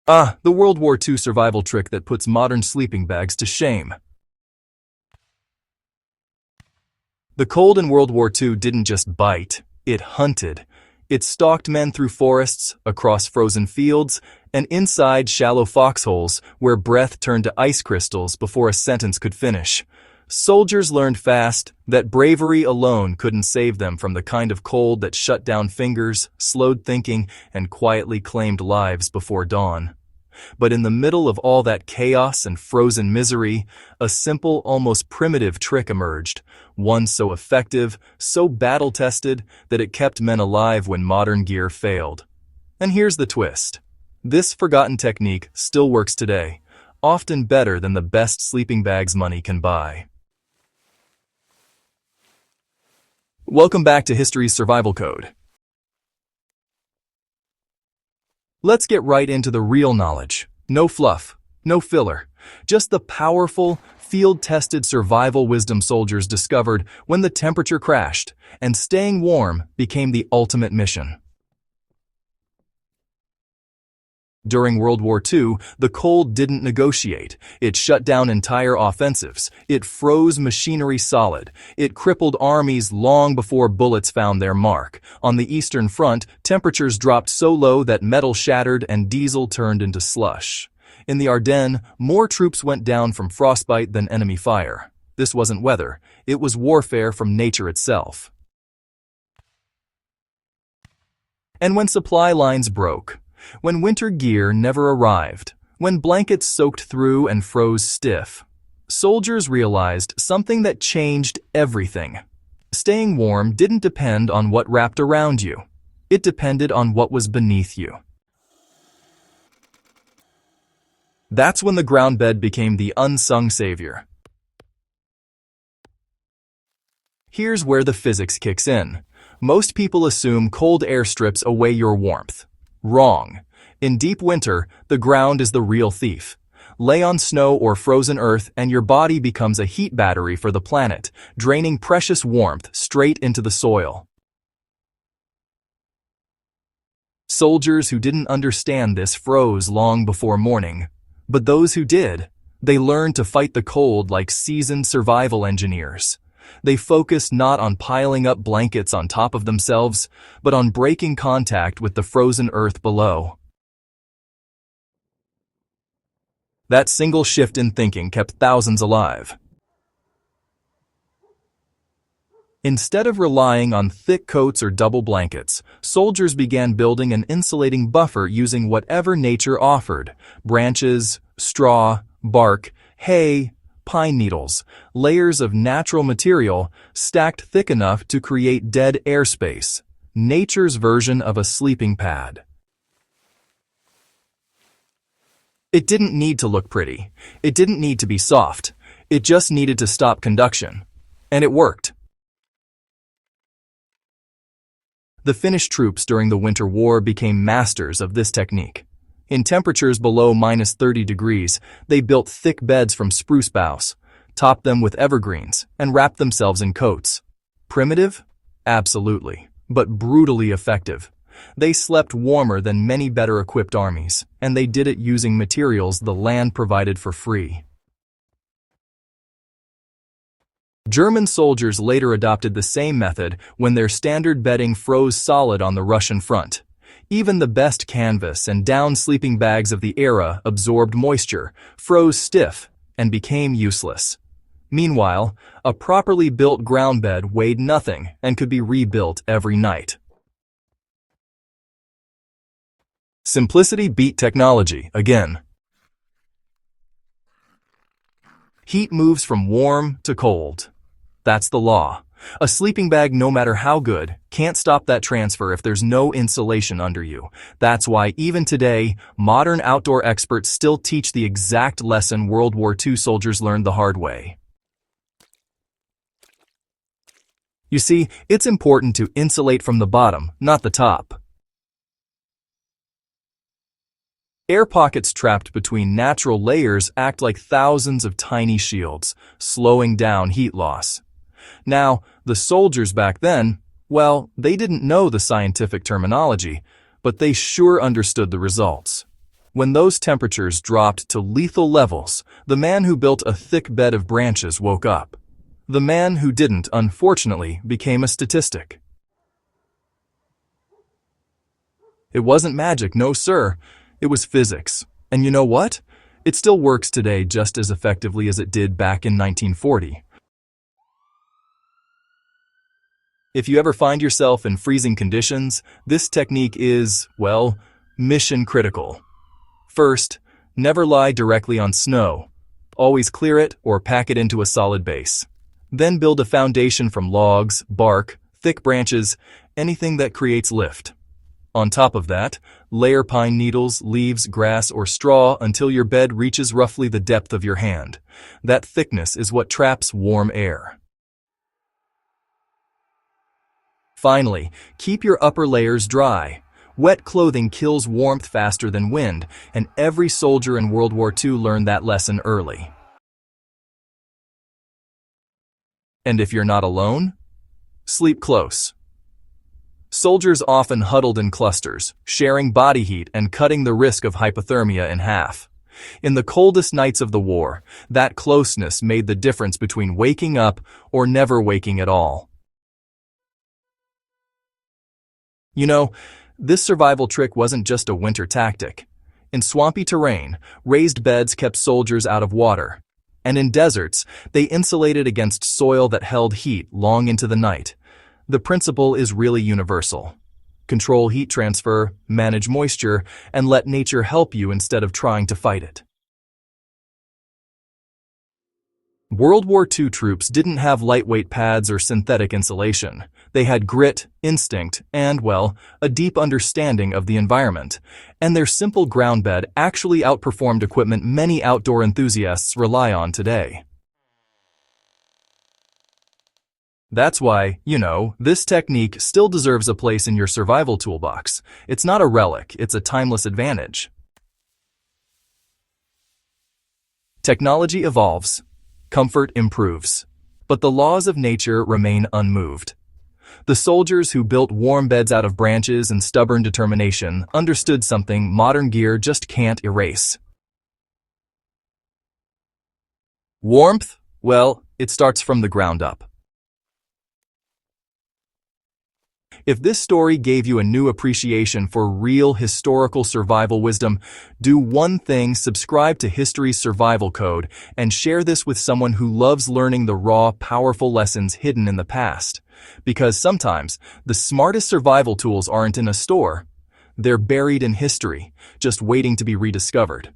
The World War II survival trick that puts modern sleeping bags to shame. The cold in World War II didn't just bite, it hunted. It stalked men through forests, across frozen fields, and inside shallow foxholes where breath turned to ice crystals before a sentence could finish. Soldiers learned fast that bravery alone couldn't save them from the kind of cold that shut down fingers, slowed thinking, and quietly claimed lives before dawn. But in the middle of all that chaos and frozen misery, a simple, almost primitive trick emerged, one so effective, so battle-tested, that it kept men alive when modern gear failed. And here's the twist. This forgotten technique still works today, often better than the best sleeping bags money can buy. Welcome back to History's Survival Code. Let's get right into the real knowledge. No fluff, no filler, just the powerful, field-tested survival wisdom soldiers discovered when the temperature crashed and staying warm became the ultimate mission. During World War II, the cold didn't negotiate. It shut down entire offensives. It froze machinery solid. It crippled armies long before bullets found their mark. On the Eastern Front, temperatures dropped so low that metal shattered and diesel turned into slush. In the Ardennes, more troops went down from frostbite than enemy fire. This wasn't weather. It was warfare from nature itself. And when supply lines broke, when winter gear never arrived, when blankets soaked through and froze stiff, soldiers realized something that changed everything. Staying warm didn't depend on what wrapped around you. It depended on what was beneath you. That's when the ground bed became the unsung savior. Here's where the physics kicks in. Most people assume cold air strips away your warmth. Wrong. In deep winter, the ground is the real thief. Lay on snow or frozen earth and your body becomes a heat battery for the planet, draining precious warmth straight into the soil. Soldiers who didn't understand this froze long before morning. But those who did, they learned to fight the cold like seasoned survival engineers. They focused not on piling up blankets on top of themselves, but on breaking contact with the frozen earth below. That single shift in thinking kept thousands alive. Instead of relying on thick coats or double blankets, soldiers began building an insulating buffer using whatever nature offered: branches, straw, bark, hay, pine needles, layers of natural material stacked thick enough to create dead airspace, nature's version of a sleeping pad. It didn't need to look pretty. It didn't need to be soft. It just needed to stop conduction. And it worked. The Finnish troops during the Winter War became masters of this technique. In temperatures below -30 degrees, they built thick beds from spruce boughs, topped them with evergreens, and wrapped themselves in coats. Primitive? Absolutely, but brutally effective. They slept warmer than many better-equipped armies, and they did it using materials the land provided for free. German soldiers later adopted the same method when their standard bedding froze solid on the Russian front. Even the best canvas and down sleeping bags of the era absorbed moisture, froze stiff, and became useless. Meanwhile, a properly built ground bed weighed nothing and could be rebuilt every night. Simplicity beat technology again. Heat moves from warm to cold. That's the law. A sleeping bag, no matter how good, can't stop that transfer if there's no insulation under you. That's why even today, modern outdoor experts still teach the exact lesson World War II soldiers learned the hard way. You see, it's important to insulate from the bottom, not the top. Air pockets trapped between natural layers act like thousands of tiny shields, slowing down heat loss. Now, the soldiers back then, well, they didn't know the scientific terminology, but they sure understood the results. When those temperatures dropped to lethal levels, the man who built a thick bed of branches woke up. The man who didn't, unfortunately, became a statistic. It wasn't magic, no sir. It was physics. And you know what? It still works today just as effectively as it did back in 1940. If you ever find yourself in freezing conditions, this technique is, well, mission critical. First, never lie directly on snow. Always clear it or pack it into a solid base. Then build a foundation from logs, bark, thick branches, anything that creates lift. On top of that, layer pine needles, leaves, grass, or straw until your bed reaches roughly the depth of your hand. That thickness is what traps warm air. Finally, keep your upper layers dry. Wet clothing kills warmth faster than wind, and every soldier in World War II learned that lesson early. And if you're not alone, sleep close. Soldiers often huddled in clusters, sharing body heat and cutting the risk of hypothermia in half. In the coldest nights of the war, that closeness made the difference between waking up or never waking at all. You know, this survival trick wasn't just a winter tactic. In swampy terrain, raised beds kept soldiers out of water. And in deserts, they insulated against soil that held heat long into the night. The principle is really universal. Control heat transfer, manage moisture, and let nature help you instead of trying to fight it. World War II troops didn't have lightweight pads or synthetic insulation. They had grit, instinct, and, well, a deep understanding of the environment. And their simple ground bed actually outperformed equipment many outdoor enthusiasts rely on today. That's why, this technique still deserves a place in your survival toolbox. It's not a relic, it's a timeless advantage. Technology evolves. Comfort improves. But the laws of nature remain unmoved. The soldiers who built warm beds out of branches and stubborn determination understood something modern gear just can't erase. Warmth? Well, it starts from the ground up. If this story gave you a new appreciation for real historical survival wisdom, do one thing: subscribe to History's Survival Code and share this with someone who loves learning the raw, powerful lessons hidden in the past. Because sometimes, the smartest survival tools aren't in a store. They're buried in history, just waiting to be rediscovered.